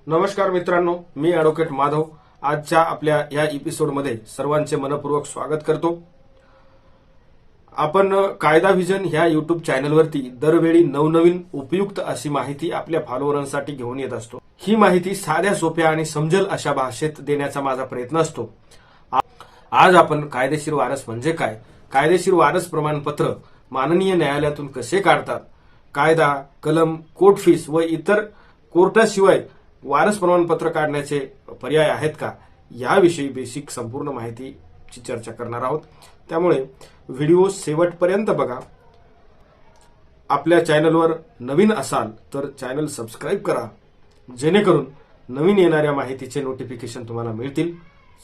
नमस्कार मित्रांनो, मी ॲडव्होकेट माधव आजच्या आपल्या या एपिसोडमध्ये सर्वांचे मनपूर्वक स्वागत करतो। आपण कायदा व्हिजन ह्या युट्यूब चॅनलवरती दरवेळी नवनवीन उपयुक्त अशी माहिती आपल्या फॉलोअरांसाठी घेऊन येत असतो। ही माहिती साध्या सोप्या आणि समजेल अशा भाषेत देण्याचा माझा प्रयत्न असतो। आज आपण कायदेशीर वारस म्हणजे काय, कायदेशीर वारस प्रमाणपत्र माननीय न्यायालयातून कसे काढतात, कायदा, कलम, कोर्ट फीस व इतर कोर्टाशिवाय वारस प्रमाणपत्र काढण्याचे पर्याय आहेत का, याविषयी बेसिक संपूर्ण माहितीची चर्चा करणार आहोत। त्यामुळे व्हिडिओ शेवटपर्यंत बघा। आपल्या चॅनलवर नवीन असाल तर चॅनल सबस्क्राइब करा, जेणेकरून नवीन येणाऱ्या माहितीचे नोटिफिकेशन तुम्हाला मिळतील।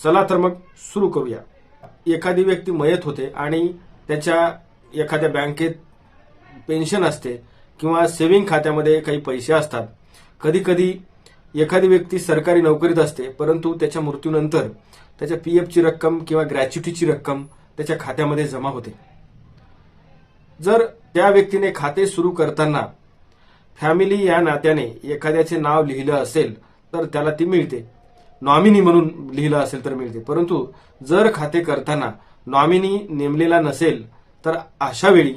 चला तर मग सुरू करूया। एखादी व्यक्ती मयत होते आणि त्याच्या एखाद्या बँकेत पेन्शन असते किंवा सेव्हिंग खात्यामध्ये काही पैसे असतात। कधी कधी एखादी व्यक्ती सरकारी नोकरीत असते, परंतु त्याच्या मृत्यूनंतर त्याच्या पीएफची रक्कम किंवा ग्रॅच्युटीची रक्कम त्याच्या खात्यामध्ये जमा होते। जर त्या व्यक्तीने खाते सुरू करताना फॅमिली या नात्याने एखाद्याचे नाव लिहिलं असेल तर त्याला ती मिळते, नॉमिनी म्हणून लिहिलं असेल तर मिळते। परंतु जर खाते करताना नॉमिनी नेमलेला नसेल तर अशा वेळी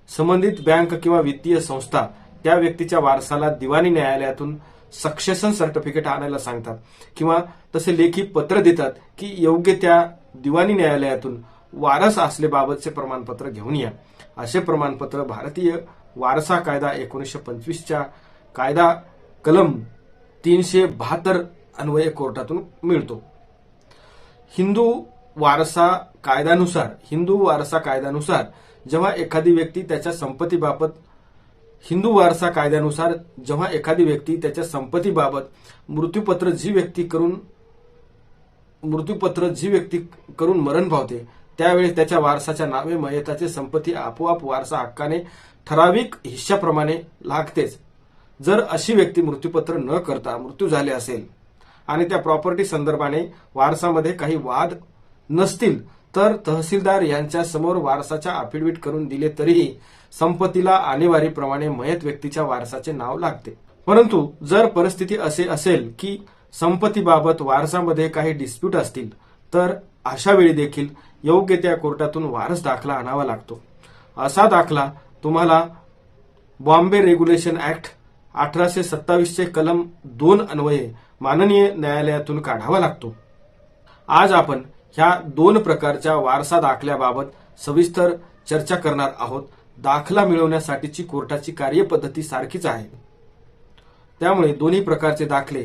संबंधित बँक किंवा वित्तीय संस्था त्या व्यक्तीच्या वारसाला दिवाणी न्यायालयातून सक्सेशन सर्टिफिकेट आणायला सांगतात किंवा तसे लेखी पत्र देतात की योग्य त्या दिवाणी न्यायालयातून वारस असल्याबाबतचे प्रमाणपत्र घेऊन या। असे प्रमाणपत्र भारतीय वारसा कायदा 1925च्या कायदा कलम 372 अन्वये कोर्टातून मिळतो। हिंदू वारसा कायद्यानुसार जेव्हा एखादी व्यक्ती त्याच्या संपत्तीबाबत मृत्यूपत्र जी व्यक्ती करून मरण पावते, त्यावेळी त्याच्या वारसाच्या नावे मयताची संपत्ती आपोआप वारसा हक्काने ठराविक हिश्श्याप्रमाणे लागतेच। जर अशी व्यक्ती मृत्यूपत्र न करता मृत्यू झाले असेल आणि त्या प्रॉपर्टी संदर्भाने वारसामध्ये काही वाद नसतील तर तहसीलदार यांच्या समोर वारसाच्या अफिडेव्हिट करून दिले तरीही संपत्तीला आणेवारीप्रमाणे मयत व्यक्तीच्या वारसाचे नाव लागते। परंतु जर परिस्थिती असे असेल की संपत्तीबाबत वारसामध्ये काही डिस्प्यूट असतील तर अशा वेळी देखील योग्य त्या कोर्टातून वारस दाखला आणावा लागतो। असा दाखला तुम्हाला बॉम्बे रेग्युलेशन ऍक्ट 1827 चे कलम 2 अन्वये माननीय न्यायालयातून काढावा लागतो। आज आपण ह्या दोन प्रकारच्या वारसा दाखल्याबाबत सविस्तर चर्चा करणार आहोत। दाखला मिळवण्यासाठीची कोर्टाची कार्यपद्धती सारखीच आहे, त्यामुळे दोन्ही प्रकारचे दाखले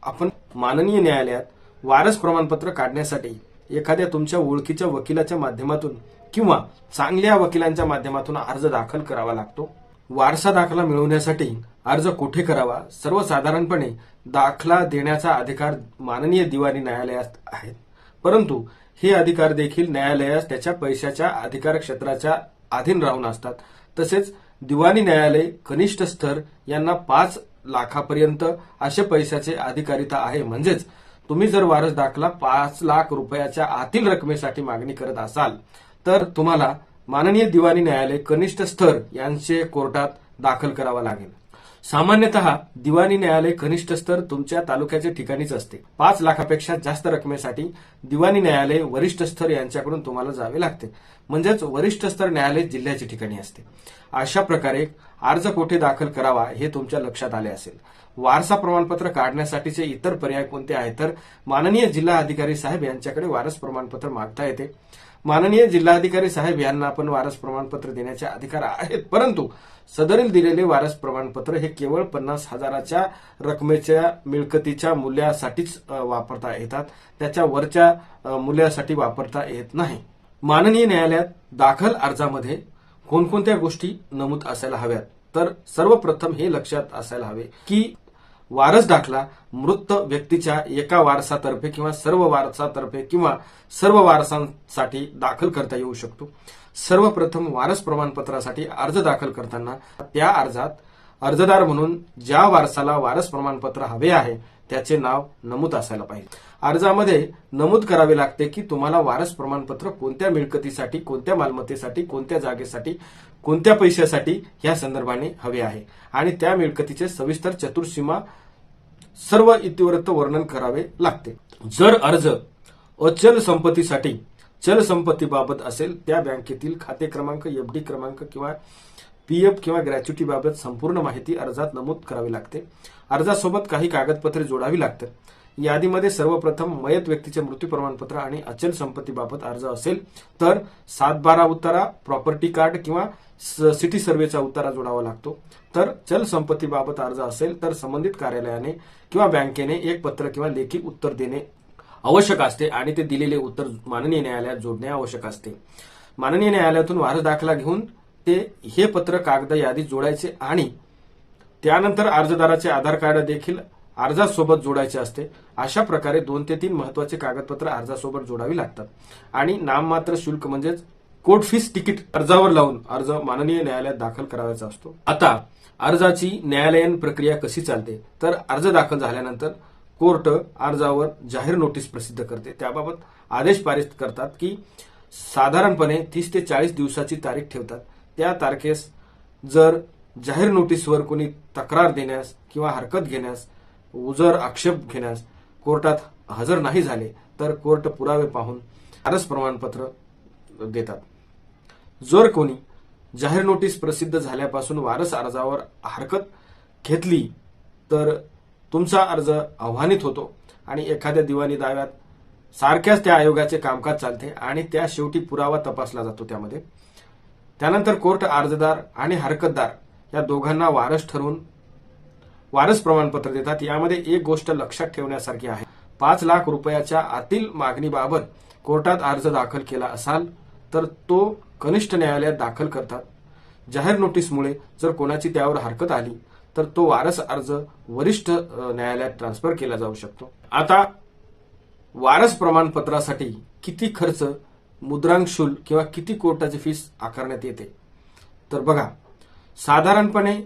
आपण माननीय न्यायालयात वारस प्रमाणपत्र काढण्यासाठी एखाद्या तुमच्या ओळखीच्या वकिलाच्या माध्यमातून किंवा चांगल्या वकिलांच्या माध्यमातून अर्ज दाखल करावा लागतो। वारसा दाखला मिळवण्यासाठी अर्ज कुठे करावा? सर्वसाधारणपणे दाखला देण्याचा अधिकार माननीय दिवाणी न्यायालयात आहे, परंतु हे अधिकार देखील न्यायालयास त्याच्या पैशाच्या अधिकार क्षेत्राच्या अधीन राहून असतात। तसेच दिवाणी न्यायालय कनिष्ठ स्तर यांना 5 लाखापर्यंत असे पैशाचे अधिकारिता आहे। म्हणजेच तुम्ही जर वारस दाखला 5 लाख रुपयाच्या आतील रकमेसाठी मागणी करत असाल तर तुम्हाला माननीय दिवाणी न्यायालय कनिष्ठ स्तर यांचे कोर्टात दाखल करावा लागेल। सामान्यतः दिवाणी न्यायालय कनिष्ठ स्तर तुमच्या तालुक्याच्या ठिकाणीच असते। 5 लाखापेक्षा जास्त रकमेसाठी दिवाणी न्यायालय वरिष्ठ स्तर यांच्याकडून तुम्हाला जावे लागते, म्हणजेच वरिष्ठ स्तर न्यायालय जिल्ह्याच्या ठिकाणी असते। अशा प्रकारे अर्ज कोठे दाखल करावा हे तुमच्या लक्षात आले असेल। वारसा प्रमाणपत्र काढण्यासाठीचे इतर पर्याय कोणते आहेत तर माननीय जिल्हा अधिकारी साहेब यांच्याकडे वारस प्रमाणपत्र मागता येते। माननीय जिल्हाधिकारी साहेब यांना आपण वारस प्रमाणपत्र देण्याचे अधिकार आहेत, परंतु सदरील दिलेले वारस प्रमाणपत्र हे केवळ 50,000च्या रकमेच्या मिळकतीच्या मूल्यासाठीच वापरता येतात, त्याच्या वरच्या मूल्यासाठी वापरता येत नाही। माननीय न्यायालयात दाखल अर्जामध्ये कोणकोणत्या गोष्टी नमूद असायला हव्यात तर सर्वप्रथम हे लक्षात असायला हवे की वारस दाखला मृत व्यक्तीच्या एका वारसातर्फे किंवा सर्व वारसातर्फे किंवा सर्व वारसांसाठी दाखल करता येऊ शकतो। सर्वप्रथम वारस प्रमाणपत्रासाठी अर्ज दाखल करताना त्या अर्जात अर्जदार म्हणून ज्या वारसाला वारस प्रमाणपत्र हवे आहे त्याचे नाव नमूद असायला पाहिजे। अर्जामध्ये नमूद करावे लागते की तुम्हाला वारस प्रमाणपत्र कोणत्या मिळकतीसाठी, कोणत्या मालमत्तेसाठी, कोणत्या जागेसाठी, कोणत्या पैशासाठी या संदर्भाने हवे आहे आणि त्या मिळकतीचे सविस्तर चतुर्सीमा सर्व इतिवृत्त वर्णन करावे लागते. जर अर्ज अचल संपत्तीसाठी चल संपत्तीबाबत असेल, त्या बँकेतील खाते क्रमांक, एफडी क्रमांक किंवा पीएफ किंवा ग्रॅच्युटी बाबत संपूर्ण माहिती अर्जात नमूद करावी लागते. अर्जासोबत काही कागदपत्रे जोडावी लागतात. यादीमध्ये सर्वप्रथम मयत व्यक्तीचे मृत्यू प्रमाणपत्र आणि अचल संपत्तीबाबत अर्ज असेल तर 7/12 उतारा, प्रॉपर्टी कार्ड किंवा सिटी सर्व्हेचा उतारा जोडावा लागतो. तर चल संपत्तीबाबत अर्ज असेल तर संबंधित कार्यालयाने किंवा बँकेने एक पत्र किंवा लेखी उत्तर देणे आवश्यक असते आणि ते दिलेले उत्तर माननीय न्यायालयात जोडणे आवश्यक असते. माननीय न्यायालयातून वारस दाखला घेऊन ते हे पत्र कागद यादीत जोडायचे आणि त्यानंतर अर्जदाराचे आधार कार्ड देखील अर्जासोबत जोडायचे असते. अशा प्रकारे 2 ते 3 महत्वाचे कागदपत्र अर्जासोबत जोडावी लागतात आणि नाममात्र शुल्क म्हणजेच कोर्ट फीस तिकीट अर्जावर लावून अर्ज माननीय न्यायालयात दाखल करायचा असतो. आता अर्जाची न्यायालयीन प्रक्रिया कशी चालते तर अर्ज दाखल झाल्यानंतर कोर्ट अर्जावर जाहीर नोटीस प्रसिद्ध करते. त्याबाबत आदेश पारित करतात की साधारणपणे 30 ते 40 दिवसाची तारीख ठेवतात. त्या तारखेस जर जाहीर नोटीसवर कोणी तक्रार देण्यास किंवा हरकत घेण्यास, उजर आक्षेप घेण्यास कोर्टात हजर नाही झाले तर कोर्ट पुरावे पाहून वारस प्रमाणपत्र देतात. जर कोणी जाहीर नोटीस प्रसिद्ध झाल्यापासून वारस अर्जावर हरकत घेतली तर तुमचा अर्ज आव्हानित होतो आणि एखाद्या दिवाणी दाव्यात सारख्याच त्या आयोगाचे कामकाज चालते आणि त्या शेवटी पुरावा तपासला जातो. त्यानंतर कोर्ट अर्जदार आणि हरकतदार या दोघांना वारस ठरवून वारस प्रमाणपत्र देतात. यामध्ये एक गोष्ट लक्षात ठेवण्यासारखी आहे. 5 लाख रुपयाच्या आतील मागणीबाबत कोर्टात अर्ज दाखल केला असाल तर तो कनिष्ठ न्यायालयात दाखल करतात. जाहीर नोटीसमुळे जर कोणाची त्यावर हरकत आली तर तो वारस अर्ज वरिष्ठ न्यायालयात ट्रान्सफर केला जाऊ शकतो. आता वारस प्रमाणपत्रासाठी किती खर्च, मुद्रांक शुल्क किंवा किती कोर्टाची फीस आकारण्यात येते तर बघा, साधारणपणे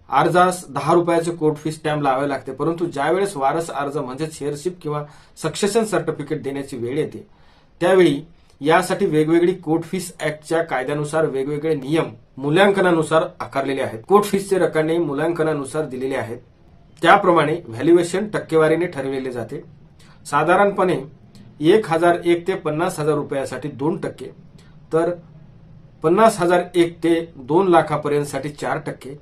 अर्जास 10 रुपयाचे कोर्ट फी स्टॅम्प लावावे लागते. परंतु ज्यावेळेस वारस अर्ज म्हणजेच शेअरशिप किंवा सक्सेशन सर्टिफिकेट देण्याची वेळ येते त्यावेळी यासाठी वेगवेगळी कोर्ट फीस ऍक्टच्या कायद्यानुसार वेगवेगळे नियम मूल्यांकनानुसार आकारलेले आहेत. कोर्ट फीसचे रकाने मूल्यांकनानुसार दिलेले आहेत. त्याप्रमाणे व्हॅल्युएशन टक्केवारीने ठरविले जाते. साधारणपणे 1,001 ते 50,000 रुपयासाठी 2%, तर 50,001 ते 2 लाखापर्यंतसाठी 4%,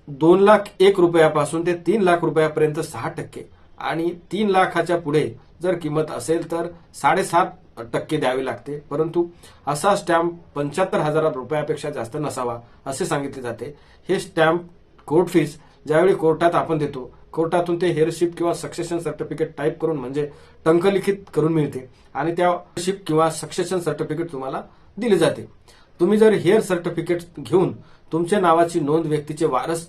2,01,000 रुपयापासून ते 3 लाख रुपयापर्यंत 6% आणि 3 लाखाच्या पुढे जर किंमत असेल तर 7.5% द्यावी लागते. परंतु असा स्टॅम्प 75,000 रुपयापेक्षा जास्त नसावा असे सांगितले जाते. हे स्टॅम्प कोर्ट फीस ज्यावेळी कोर्टात आपण देतो, कोर्टातून ते हेअरशिप किंवा सक्सेशन सर्टिफिकेट टाईप करून म्हणजे टंकलिखित करून मिळते आणि त्या हेअरशिप किंवा सक्सेशन सर्टिफिकेट तुम्हाला दिले जाते. तुम्ही जर हेअर सर्टिफिकेट घेऊन तुमच्या नावाची नोंद व्यक्तीचे वारस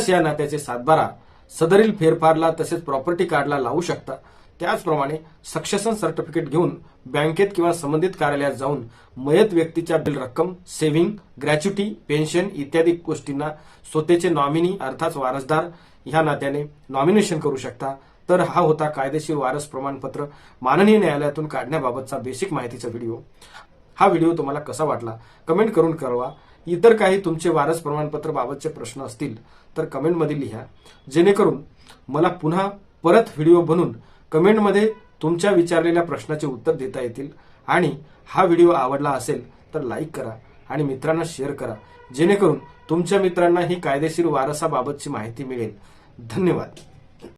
या नात्याचे 7/12 सदरील फेरफारला तसेच प्रॉपर्टी कार्डला लावू शकता. त्याचप्रमाणे सक्सेशन सर्टिफिकेट घेऊन बँकेत किंवा संबंधित कार्यालयात जाऊन मयत व्यक्तीच्या बिल रक्कम, सेव्हिंग, ग्रॅच्युटी, पेन्शन इत्यादी गोष्टींना स्वतःचे नॉमिनी अर्थात वारसदार ह्या नात्याने नॉमिनेशन करू शकता. तर हा होता कायदेशीर वारस प्रमाणपत्र माननीय न्यायालयातून काढण्याबाबतचा बेसिक माहितीचा व्हिडिओ. हा व्हिडिओ तुम्हाला कसा वाटला कमेंट करून कळवा. इतर काही तुमचे वारस प्रमाणपत्र बाबतचे प्रश्न असतील तर कमेंटमध्ये लिहा, जेणेकरून मला पुन्हा परत व्हिडिओ बनवून कमेंटमध्ये तुमच्या विचारलेल्या प्रश्नाचे उत्तर देता येतील. आणि हा व्हिडिओ आवडला असेल तर लाईक करा आणि मित्रांना शेअर करा, जेणेकरून तुमच्या मित्रांना ही कायदेशीर वारसाबाबतची माहिती मिळेल. धन्यवाद.